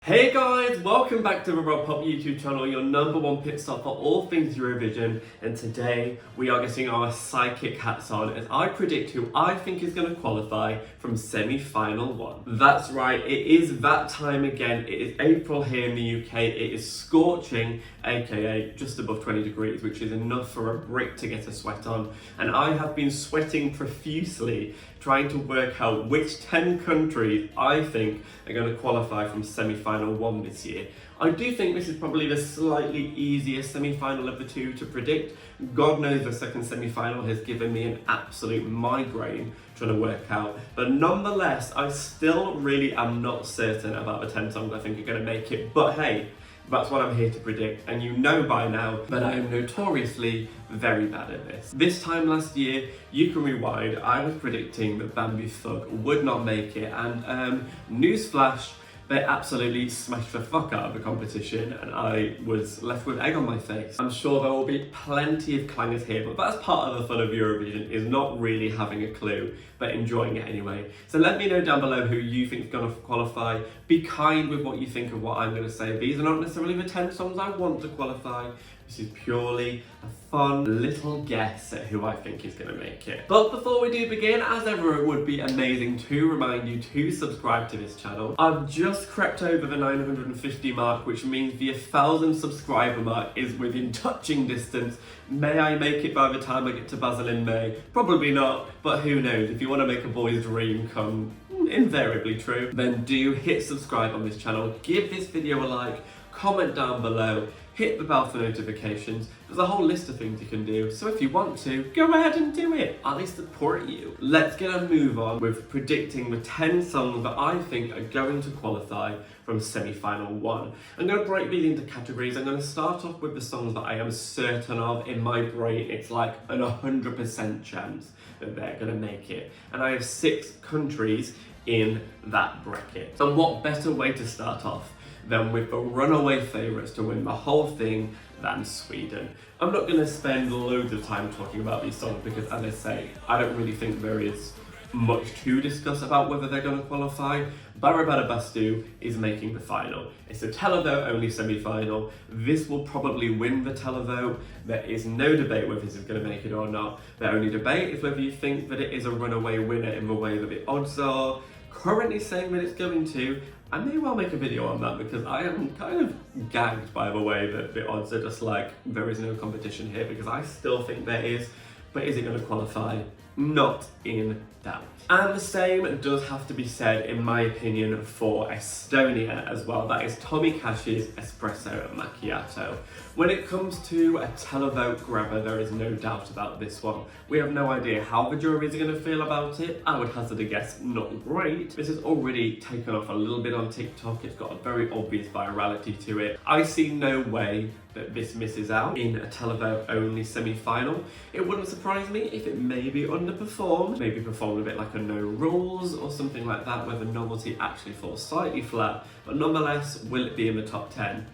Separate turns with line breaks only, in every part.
Hey guys, welcome back to the Rob Pop YouTube channel, your number one pit stop for all things Eurovision, and today we are getting our psychic hats on as I predict who I think is going to qualify from semi-final one. That's right, it is that time again. It is April here in the UK, it is scorching, aka just above 20 degrees, which is enough for a brick to get a sweat on, and I have been sweating profusely trying to work out which 10 countries I think are going to qualify from semi-final one this year. I do think this is probably the slightly easier semi-final of the two to predict. God knows the second semi-final has given me an absolute migraine trying to work out. But nonetheless, I still really am not certain about the 10 songs I think are going to make it. But hey, that's what I'm here to predict, and you know by now that I am notoriously very bad at this. This time last year, you can rewind, I was predicting that Bamboo Thug would not make it, and newsflash, they absolutely smashed the fuck out of the competition and I was left with egg on my face. I'm sure there will be plenty of clangers here, but that's part of the fun of Eurovision, is not really having a clue, but enjoying it anyway. So let me know down below who you think is going to qualify. Be kind with what you think of what I'm going to say. These are not necessarily the 10 songs I want to qualify. This is purely a fun little guess at who I think is going to make it. But before we do begin, as ever, it would be amazing to remind you to subscribe to this channel. I've just crept over the 950 mark, which means the 1,000 subscriber mark is within touching distance. May I make it by the time I get to Basel in May? Probably not, but who knows? If you want to make a boy's dream come invariably true, then do hit subscribe on this channel, give this video a like, comment down below, hit the bell for notifications. There's a whole list of things you can do, so if you want to, go ahead and do it. I support you. Let's get a move on with predicting the 10 songs that I think are going to qualify from semi-final one. I'm going to break these into categories. I'm going to start off with the songs that I am certain of. In my brain, it's like an 100% chance that they're going to make it. And I have 6 countries in that bracket. And what better way to start off than with the runaway favourites to win the whole thing than Sweden. I'm not going to spend loads of time talking about these songs because, as I say, I don't really think there is much to discuss about whether they're going to qualify. Barabada Bastu is making the final. It's a televote only semi-final. This will probably win the televote. There is no debate whether this is going to make it or not. The only debate is whether you think that it is a runaway winner in the way that the odds are currently saying that it's going to. I may well make a video on that because I am kind of gagged by the way that the odds are just like, there is no competition here, because I still think there is, but is it going to qualify? Not in doubt. And the same does have to be said, in my opinion, for Estonia as well. That is Tommy Cash's Espresso Macchiato. When it comes to a televote grabber, there is no doubt about this one. We have no idea how the juries are going to feel about it. I would hazard a guess, not great. This has already taken off a little bit on TikTok. It's got a very obvious virality to it. I see no way that this misses out in a televote only semi-final. It wouldn't surprise me if it maybe underperformed, maybe performed a bit like a no rules or something like that, where the novelty actually falls slightly flat, but nonetheless, will it be in the top 10?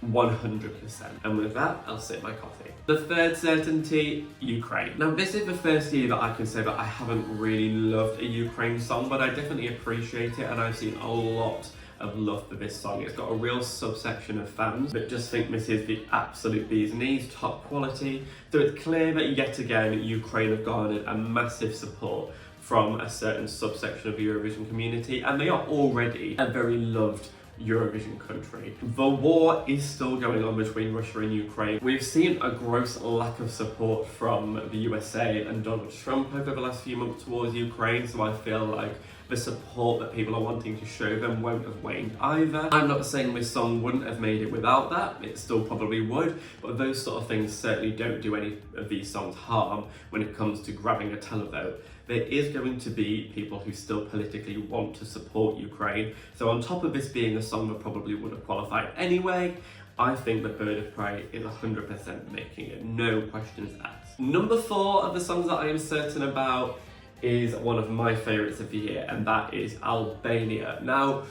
100%. And with that, I'll sip my coffee. The third certainty, Ukraine. Now, this is the first year that I can say that I haven't really loved a Ukraine song, but I definitely appreciate it, and I've seen a lot of love for this song. It's got a real subsection of fans that just think this is the absolute bee's knees, top quality. So it's clear that yet again, Ukraine have garnered a massive support from a certain subsection of the Eurovision community, and they are already a very loved Eurovision country. The war is still going on between Russia and Ukraine. We've seen a gross lack of support from the USA and Donald Trump over the last few months towards Ukraine, so I feel like the support that people are wanting to show them won't have waned either. I'm not saying this song wouldn't have made it without that, it still probably would, but those sort of things certainly don't do any of these songs harm when it comes to grabbing a televote. There is going to be people who still politically want to support Ukraine, so on top of this being a song that probably would have qualified anyway, I think that Bird of Prey is 100% making it, no questions asked. Number 4 of the songs that I am certain about is one of my favourites of the year, and that is Albania. Now,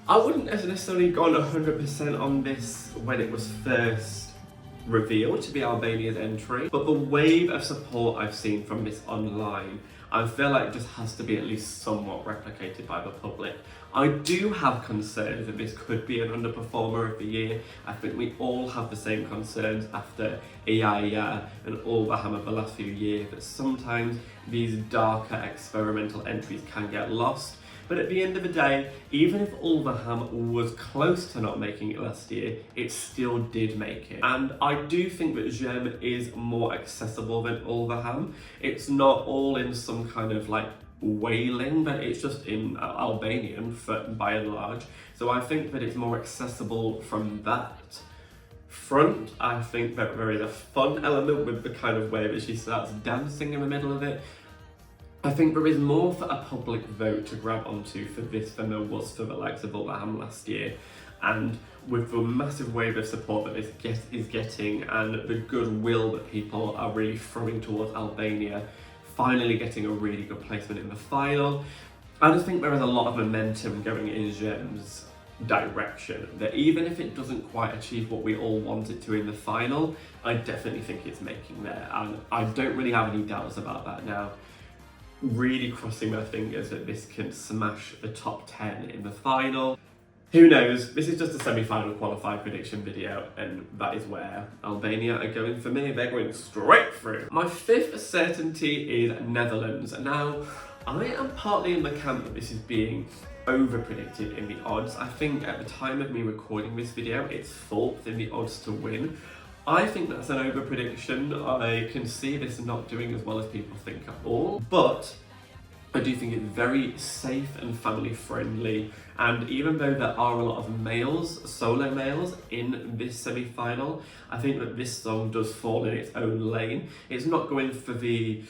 I wouldn't have necessarily gone 100% on this when it was first revealed to be Albania's entry, but the wave of support I've seen from this online, I feel like it just has to be at least somewhat replicated by the public. I do have concerns that this could be an underperformer of the year. I think we all have the same concerns after Iya and All the Ham of the last few years, that sometimes these darker experimental entries can get lost. But at the end of the day, even if All the Ham was close to not making it last year, it still did make it. And I do think that Gem is more accessible than All the Ham. It's not all in some kind of like wailing, but it's just in Albanian by and large. So I think that it's more accessible from that front. I think that there is a fun element with the kind of way that she starts dancing in the middle of it. I think there is more for a public vote to grab onto for this than there was for the likes of All the Ham last year. And with the massive wave of support that this is getting and the goodwill that people are really throwing towards Albania finally getting a really good placement in the final, I just think there is a lot of momentum going in Gem's direction, that even if it doesn't quite achieve what we all want it to in the final, I definitely think it's making there, and I don't really have any doubts about that now. Really crossing my fingers that this can smash the top 10 in the final. Who knows? This is just a semi-final qualified prediction video, and that is where Albania are going for me. They're going straight through. My fifth certainty is Netherlands. Now, I am partly in the camp that this is being over-predicted in the odds. I think at the time of me recording this video, it's 4th in the odds to win. I think that's an over-prediction. I can see this not doing as well as people think at all, but I do think it's very safe and family friendly, and even though there are a lot of males, solo males, in this semi-final, I think that this song does fall in its own lane. It's not going for the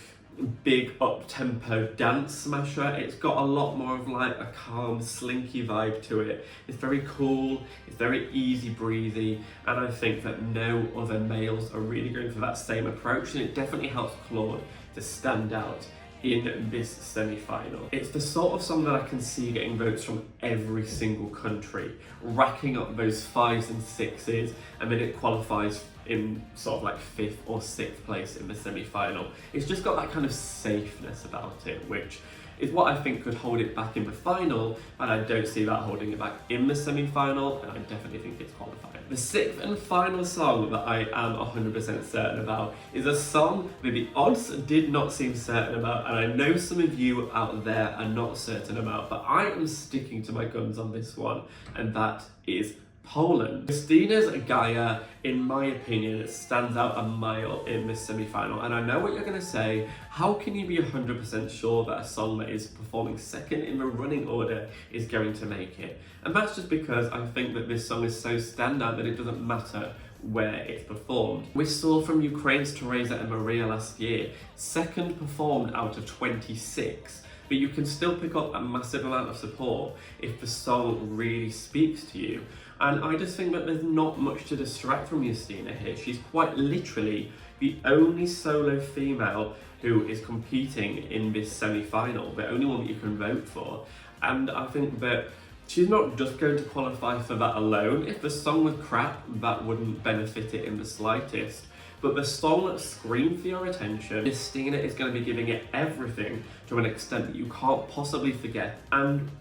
big up-tempo dance smasher. It's got a lot more of like a calm, slinky vibe to it. It's very cool, it's very easy breezy, and I think that no other males are really going for that same approach, and it definitely helps Claude to stand out in this semi-final. It's the sort of song that I can see getting votes from every single country, racking up those 5s and 6s, and then it qualifies in sort of like 5th or 6th place in the semi-final. It's just got that kind of safeness about it, which is what I think could hold it back in the final, and I don't see that holding it back in the semi-final, and I definitely think it's qualified. The 6th and final song that I am 100% certain about is a song that the odds did not seem certain about, and I know some of you out there are not certain about, but I am sticking to my guns on this one, and that is Poland. Christina's Gaia, in my opinion, stands out a mile in this semi-final, and I know what you're going to say. How can you be 100% sure that a song that is performing 2nd in the running order is going to make it? And that's just because I think that this song is so standout that it doesn't matter where it's performed. We saw from Ukraine's Teresa and Maria last year, 2nd performed out of 26. But you can still pick up a massive amount of support if the song really speaks to you. And I just think that there's not much to distract from Justina here. She's quite literally the only solo female who is competing in this semi-final, the only one that you can vote for. And I think that she's not just going to qualify for that alone. If the song was crap, that wouldn't benefit it in the slightest. But the song that screamed for your attention, Justina is going to be giving it everything to an extent that you can't possibly forget. And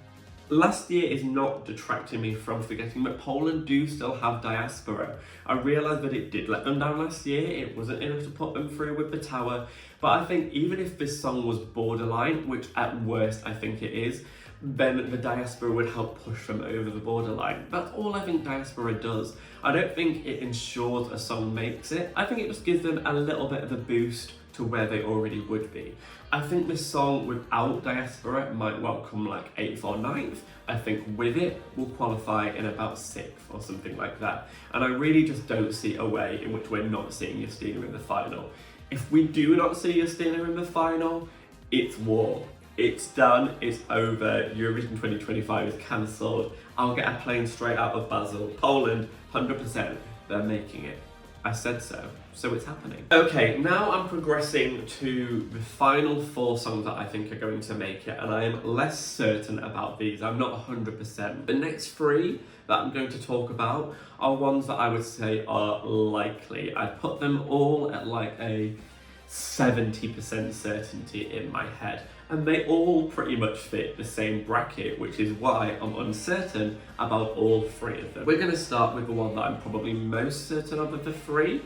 last year is not detracting me from forgetting that Poland do still have diaspora. I realised that it did let them down last year. It wasn't enough to put them through with the tower. But I think even if this song was borderline, which at worst I think it is, then the diaspora would help push them over the borderline. That's all I think diaspora does. I don't think it ensures a song makes it. I think it just gives them a little bit of a boost to where they already would be. I think this song without diaspora might well come like 8th or 9th. I think with it, we'll qualify in about 6th or something like that. And I really just don't see a way in which we're not seeing Justina in the final. If we do not see Justina in the final, it's war. It's done, it's over, Eurovision 2025 is cancelled. I'll get a plane straight out of Basel. Poland, 100%, they're making it. I said so it's happening. Okay, now I'm progressing to the final 4 songs that I think are going to make it, and I am less certain about these. I'm not 100%. The next 3 that I'm going to talk about are ones that I would say are likely. I'd put them all at like a 70% certainty in my head. And they all pretty much fit the same bracket, which is why I'm uncertain about all three of them. We're going to start with the one that I'm probably most certain of the three,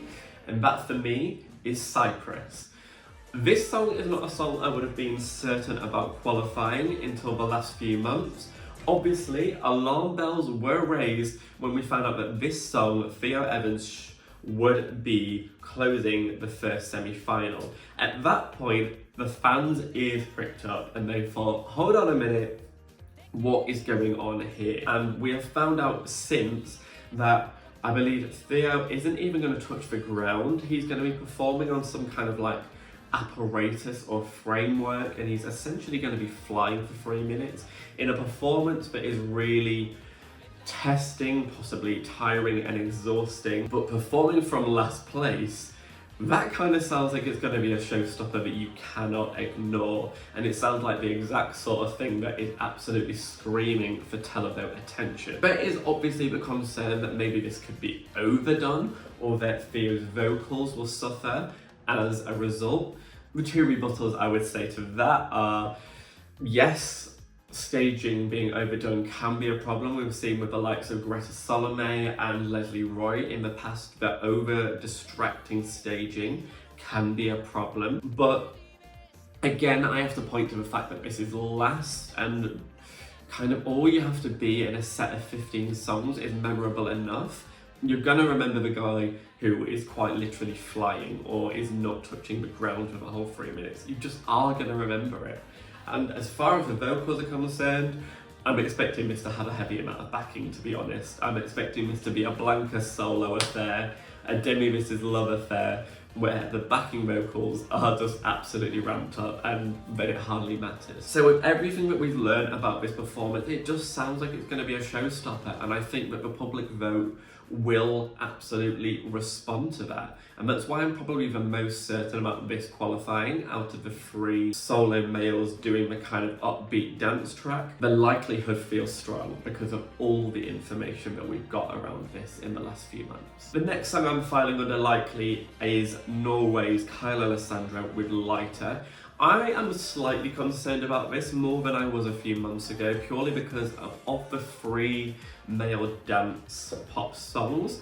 and that for me is Cyprus. This song is not a song I would have been certain about qualifying until the last few months. Obviously, alarm bells were raised when we found out that this song, Theo Evans, would be closing the first semi-final. At that point, the fans' ears pricked up and they thought, hold on a minute, what is going on here? And we have found out since that I believe Theo isn't even going to touch the ground. He's going to be performing on some kind of like apparatus or framework, and he's essentially going to be flying for 3 minutes in a performance that is really testing, possibly tiring and exhausting. But performing from last place, that kind of sounds like it's going to be a showstopper that you cannot ignore, and it sounds like the exact sort of thing that is absolutely screaming for televote attention. There is obviously the concern that maybe this could be overdone, or that Theo's vocals will suffer as a result. The two rebuttals I would say to that are, yes, staging being overdone can be a problem. We've seen with the likes of Greta Salome and Leslie Roy in the past that over distracting staging can be a problem. But again, I have to point to the fact that this is last, and kind of all you have to be in a set of 15 songs is memorable enough. You're gonna remember the guy who is quite literally flying or is not touching the ground for the whole 3 minutes. You just are gonna remember it. And as far as the vocals are concerned, I'm expecting this to have a heavy amount of backing, to be honest. I'm expecting this to be a Blanca solo affair, a Demi This Love affair, where the backing vocals are just absolutely ramped up and then it hardly matters. So with everything that we've learned about this performance, it just sounds like it's going to be a showstopper, and I think that the public vote will absolutely respond to that. And that's why I'm probably the most certain about this qualifying out of the three solo males doing the kind of upbeat dance track. The likelihood feels strong because of all the information that we've got around this in the last few months. The next song I'm filing under likely is Norway's Kyle Alessandro with Lighter. I am slightly concerned about this more than I was a few months ago, purely because of the three male dance pop songs,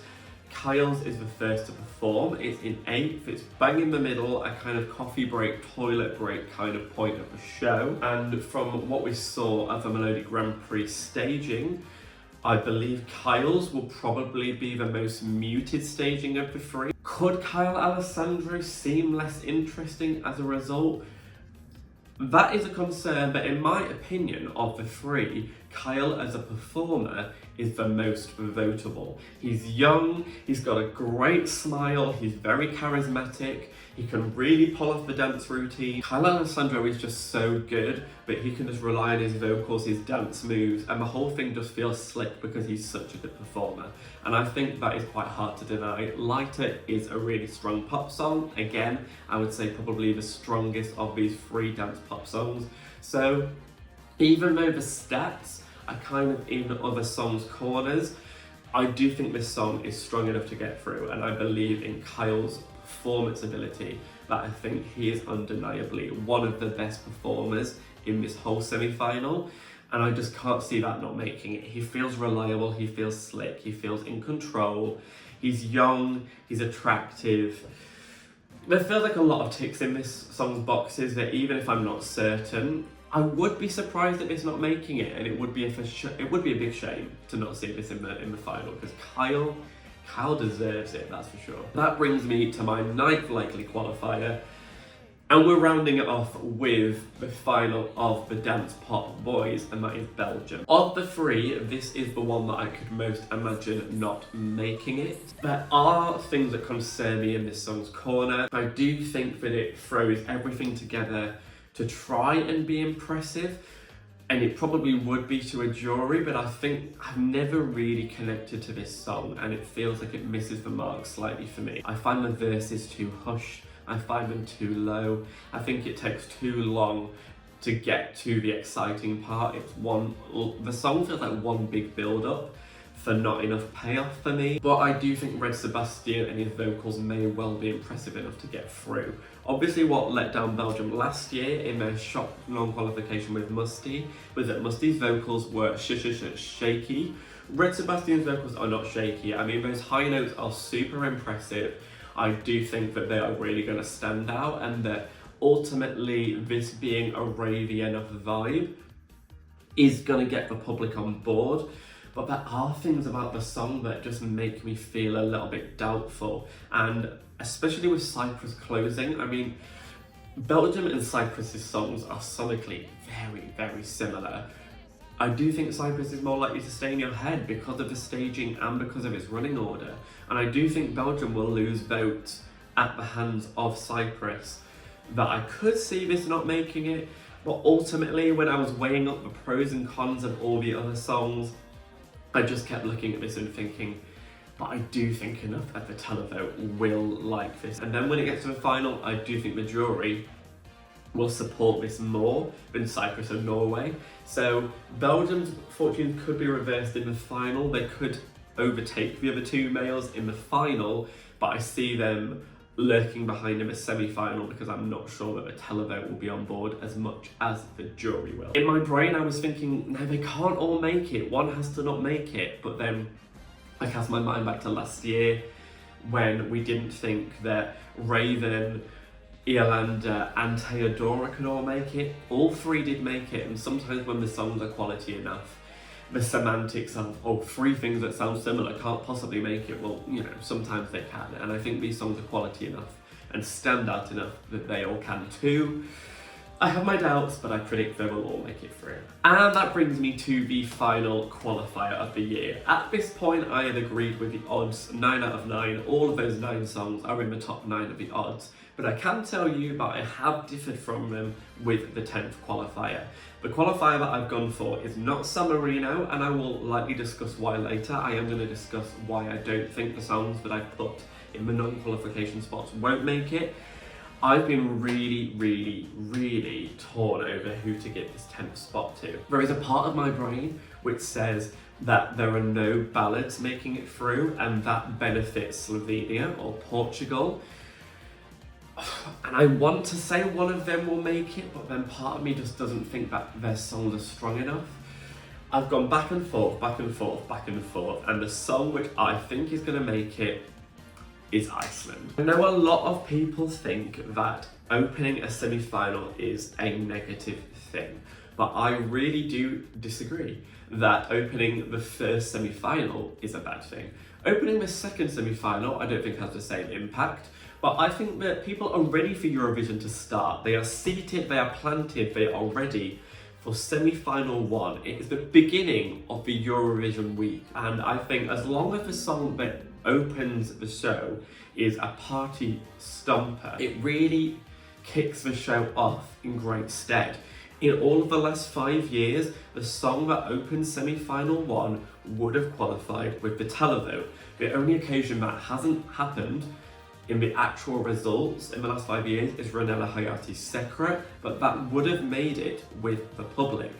Kyle's is the first to perform. It's in 8th, it's bang in the middle, a kind of coffee break, toilet break kind of point of the show. And from what we saw at the Melodic Grand Prix staging, I believe Kyle's will probably be the most muted staging of the three. Could Kyle Alessandro seem less interesting as a result? That is a concern, but in my opinion, of the three, Kyle as a performer is the most votable. He's young, he's got a great smile, he's very charismatic, he can really pull off the dance routine. Kyle Alessandro is just so good, but he can just rely on his vocals, his dance moves, and the whole thing just feels slick because he's such a good performer. And I think that is quite hard to deny. Lighter is a really strong pop song. Again, I would say probably the strongest of these three dance pop songs. So even though the stats are kind of in other songs' corners, I do think this song is strong enough to get through, and I believe in Kyle's performance ability that I think he is undeniably one of the best performers in this whole semi-final, and I just can't see that not making it. He feels reliable, he feels slick, he feels in control, he's young, he's attractive. There feels like a lot of ticks in this song's boxes that even if I'm not certain, I would be surprised at this not making it, and it would be a big shame to not see this in the final, because Kyle deserves it, that's for sure. That brings me to my 9th likely qualifier, and we're rounding it off with the final of the dance pop boys, and that is Belgium. Of the three, this is the one that I could most imagine not making it. There are things that concern me in this song's corner. I do think that it throws everything together to try and be impressive, and it probably would be to a jury, but I think I've never really connected to this song, and it feels like it misses the mark slightly for me. I find the verses too hushed, I find them too low, I think it takes too long to get to the exciting part. The song feels like one big build-up for not enough payoff for me. But I do think Red Sebastian and his vocals may well be impressive enough to get through. Obviously what let down Belgium last year in their shock non-qualification with Musty was that Musty's vocals were shaky. Red Sebastian's vocals are not shaky. I mean, those high notes are super impressive. I do think that they are really going to stand out, and that ultimately this being a ravey enough vibe is going to get the public on board. But there are things about the song that just make me feel a little bit doubtful, and especially with Cyprus closing. I mean, Belgium and Cyprus's songs are sonically very, very similar. I do think Cyprus is more likely to stay in your head because of the staging and because of its running order. And I do think Belgium will lose votes at the hands of Cyprus. That I could see this not making it, but ultimately when I was weighing up the pros and cons of all the other songs, I just kept looking at this and thinking, but I do think enough that the televote will like this. And then when it gets to the final, I do think the jury will support this more than Cyprus and Norway. So Belgium's fortunes could be reversed in the final. They could overtake the other two males in the final, but I see them lurking behind in the semi-final because I'm not sure that the televote will be on board as much as the jury will. In my brain I was thinking, no, they can't all make it, one has to not make it. But then I cast my mind back to last year when we didn't think that Raven, Iolanda and Theodora could all make it. All three did make it, and sometimes when the songs are quality enough, the semantics of, oh, three things that sound similar can't possibly make it. Well, you know, sometimes they can, and I think these songs are quality enough and stand out enough that they all can too. I have my doubts, but I predict they will all make it through. And that brings me to the final qualifier of the year. At this point, I had agreed with the odds 9 out of 9. All of those 9 songs are in the top 9 of the odds. But I can tell you that I have differed from them with the 10th qualifier. The qualifier that I've gone for is not San Marino, and I will likely discuss why later. I am going to discuss why I don't think the songs that I've put in the non-qualification spots won't make it. I've been really torn over who to give this 10th spot to. There is a part of my brain which says that there are no ballads making it through, and that benefits Slovenia or Portugal. And I want to say one of them will make it, but then part of me just doesn't think that their songs are strong enough. I've gone back and forth, and the song which I think is going to make it is Iceland. I know a lot of people think that opening a semi-final is a negative thing, but I really do disagree that opening the first semi-final is a bad thing. Opening the second semi-final I don't think has the same impact, but I think that people are ready for Eurovision to start. They are seated, they are planted, they are ready for semi-final 1. It is the beginning of the Eurovision week, and I think as long as the song that opens the show is a party stomper, it really kicks the show off in great stead. In all of the last 5 years, the song that opened semi-final 1 would have qualified with the televote. The only occasion that hasn't happened in the actual results in the last 5 years is Ranella Hayati's Secret, but that would have made it with the public.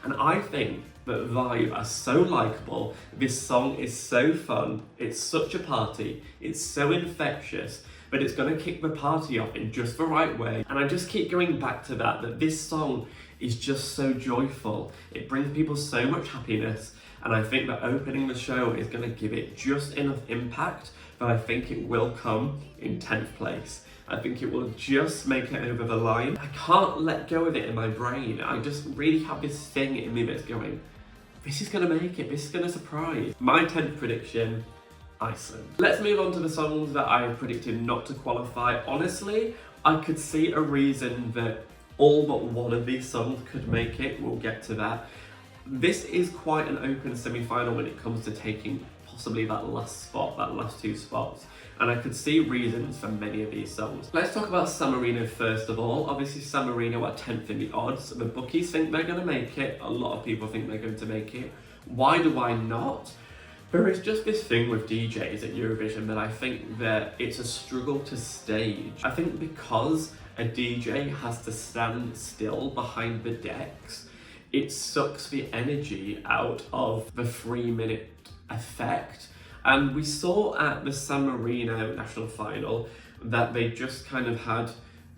And I think that Vibe are so likeable, this song is so fun, it's such a party, it's so infectious, but it's going to kick the party off in just the right way. And I just keep going back to that this song is just so joyful. It brings people so much happiness, and I think that opening the show is going to give it just enough impact that I think it will come in 10th place. I think it will just make it over the line. I can't let go of it in my brain. I just really have this thing in me that's going, this is going to make it, this is going to surprise. My 10th prediction, Iceland. Let's move on to the songs that I predicted not to qualify. Honestly, I could see a reason that all but one of these songs could make it. We'll get to that. This is quite an open semi-final when it comes to taking possibly that last spot, that last 2 spots. And I could see reasons for many of these songs. Let's talk about San Marino first of all. Obviously San Marino are 10th in the odds. The bookies think they're going to make it. A lot of people think they're going to make it. Why do I not? There is just this thing with DJs at Eurovision that I think that it's a struggle to stage. I think because a DJ has to stand still behind the decks, it sucks the energy out of the 3-minute effect. And we saw at the San Marino national final that they just kind of had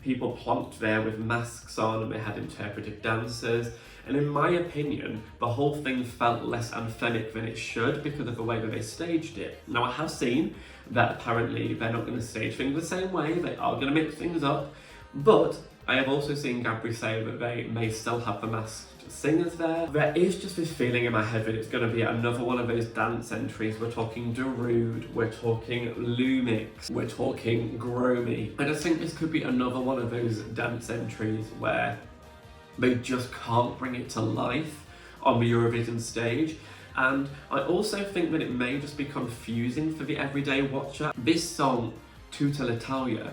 people plonked there with masks on, and they had interpretive dancers. And in my opinion, the whole thing felt less anthemic than it should because of the way that they staged it. Now, I have seen that apparently they're not going to stage things the same way, they are going to mix things up, but I have also seen Gabri say that they may still have the masked singers there. There is just this feeling in my head that it's going to be another one of those dance entries. We're talking Darude, we're talking Lumix, we're talking Gromi. I just think this could be another one of those dance entries where they just can't bring it to life on the Eurovision stage. And I also think that it may just be confusing for the everyday watcher. This song, Tutta l'Italia,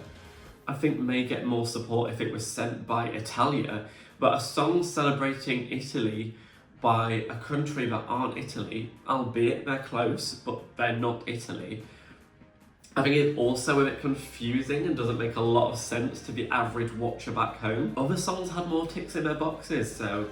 I think may get more support if it was sent by Italia, but a song celebrating Italy by a country that aren't Italy, albeit they're close, but they're not Italy, I think it's also a bit confusing and doesn't make a lot of sense to the average watcher back home. Other songs had more ticks in their boxes, so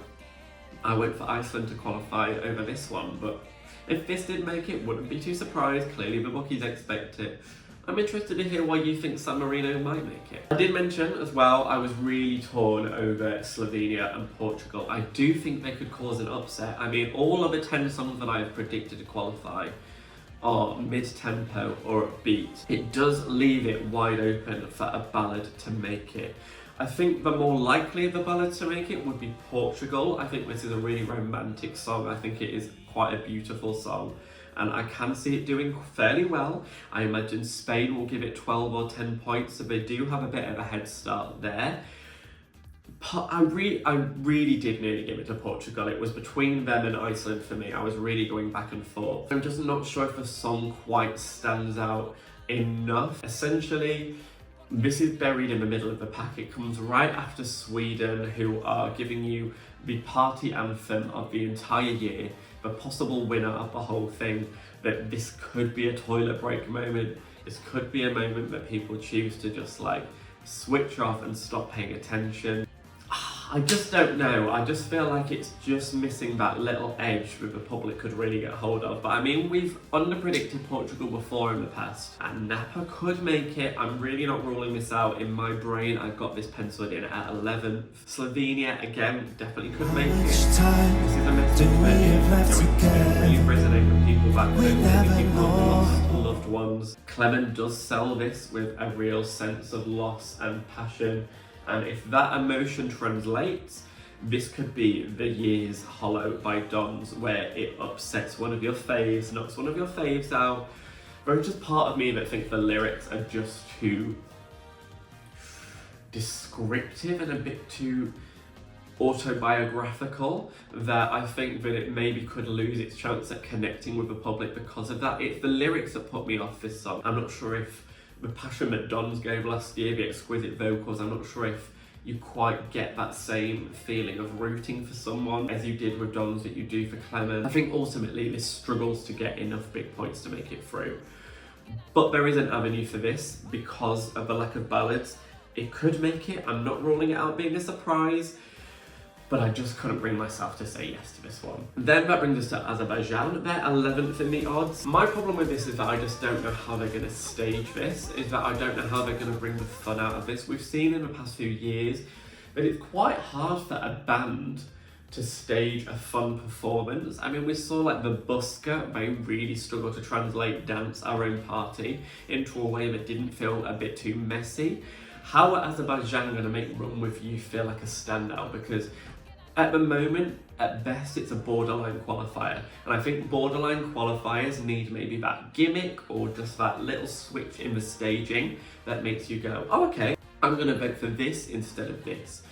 I went for Iceland to qualify over this one, but if this did make it, wouldn't be too surprised. Clearly the bookies expect it. I'm interested to hear why you think San Marino might make it. I did mention as well, I was really torn over Slovenia and Portugal. I do think they could cause an upset. I mean, all of the 10 songs that I have predicted to qualify are mid-tempo or upbeat. It does leave it wide open for a ballad to make it. I think the more likely of the ballad to make it would be Portugal. I think this is a really romantic song. I think it is quite a beautiful song, and I can see it doing fairly well. I imagine Spain will give it 12 or 10 points, so they do have a bit of a head start there. I really did nearly give it to Portugal. It was between them and Iceland for me. I was really going back and forth. I'm just not sure if the song quite stands out enough. Essentially, this is buried in the middle of the pack. It comes right after Sweden, who are giving you the party anthem of the entire year, the possible winner of the whole thing, that this could be a toilet break moment. This could be a moment that people choose to just like switch off and stop paying attention. I just don't know. I just feel like it's just missing that little edge that the public could really get hold of. But I mean, we've underpredicted Portugal before in the past, and Napa could make it. I'm really not ruling this out. In my brain, I've got this penciled in at 11th. Slovenia, again, definitely could make it. This is a message that would really resonate with people back home. Maybe people who've lost loved ones. Clement does sell this with a real sense of loss and passion. And if that emotion translates, this could be the year's Hollow by Dons, where it upsets one of your faves, knocks one of your faves out. There's just part of me that thinks the lyrics are just too descriptive and a bit too autobiographical, that I think that it maybe could lose its chance at connecting with the public because of that. It's the lyrics that put me off this song. I'm not sure if the passion that Dons gave last year, the exquisite vocals, I'm not sure if you quite get that same feeling of rooting for someone as you did with Dons that you do for Clement. I think ultimately this struggles to get enough big points to make it through. But there is an avenue for this because of the lack of ballads. It could make it. I'm not ruling it out being a surprise, but I just couldn't bring myself to say yes to this one. Then that brings us to Azerbaijan. They're 11th in the odds. My problem with this is that I just don't know how they're gonna stage this, is that I don't know how they're gonna bring the fun out of this. We've seen in the past few years that it's quite hard for a band to stage a fun performance. I mean, we saw like the Busker, they really struggled to translate Dance Our Own Party into a way that didn't feel a bit too messy. How are Azerbaijan gonna make Run With You feel like a standout? Because at the moment, at best, it's a borderline qualifier. And I think borderline qualifiers need maybe that gimmick or just that little switch in the staging that makes you go, oh, okay, I'm gonna vote for this instead of this.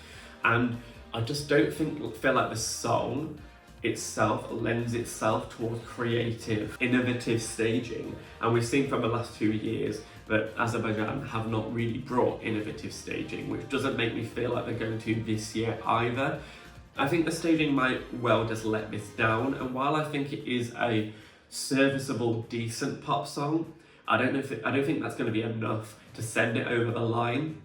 And I just don't feel like the song itself lends itself towards creative, innovative staging. And we've seen from the last 2 years that Azerbaijan have not really brought innovative staging, which doesn't make me feel like they're going to this year either. I think the staging might well just let this down, and while I think it is a serviceable, decent pop song, I don't think that's going to be enough to send it over the line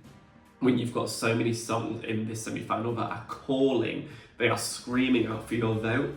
when you've got so many songs in this semi-final that are calling, they are screaming out for your vote.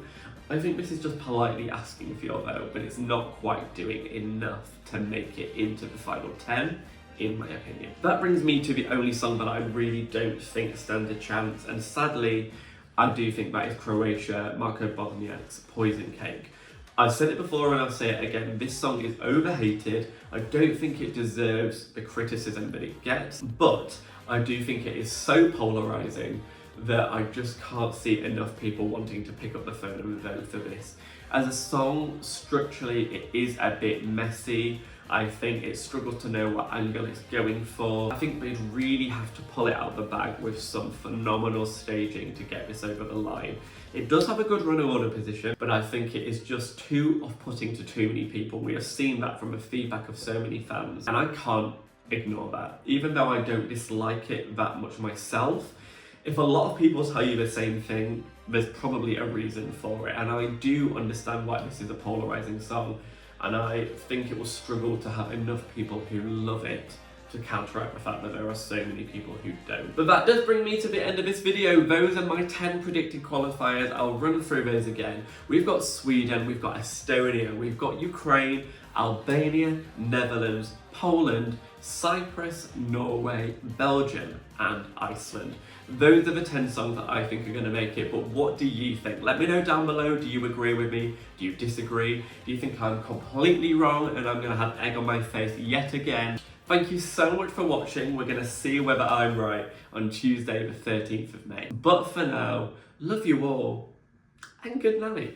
I think this is just politely asking for your vote, but it's not quite doing enough to make it into the final 10, in my opinion. That brings me to the only song that I really don't think stands a chance, and sadly, I do think that is Croatia, Marko Bosniak's Poison Cake. I've said it before and I'll say it again, this song is overhated. I don't think it deserves the criticism that it gets, but I do think it is so polarising that I just can't see enough people wanting to pick up the phone and vote for this. As a song, structurally, it is a bit messy. I think it struggles to know what angle it's going for. I think they'd really have to pull it out the bag with some phenomenal staging to get this over the line. It does have a good running order position, but I think it is just too off-putting to too many people. We have seen that from the feedback of so many fans, and I can't ignore that. Even though I don't dislike it that much myself, if a lot of people tell you the same thing, there's probably a reason for it, and I do understand why this is a polarising song, and I think it will struggle to have enough people who love it to counteract the fact that there are so many people who don't. But that does bring me to the end of this video. Those are my 10 predicted qualifiers. I'll run through those again. We've got Sweden, we've got Estonia, we've got Ukraine, Albania, Netherlands, Poland, Cyprus, Norway, Belgium, and Iceland. Those are the 10 songs that I think are going to make it, but what do you think? Let me know down below. Do you agree with me? Do you disagree? Do you think I'm completely wrong and I'm going to have egg on my face yet again? Thank you so much for watching. We're going to see whether I'm right on Tuesday the 13th of May. But for now, love you all and good night.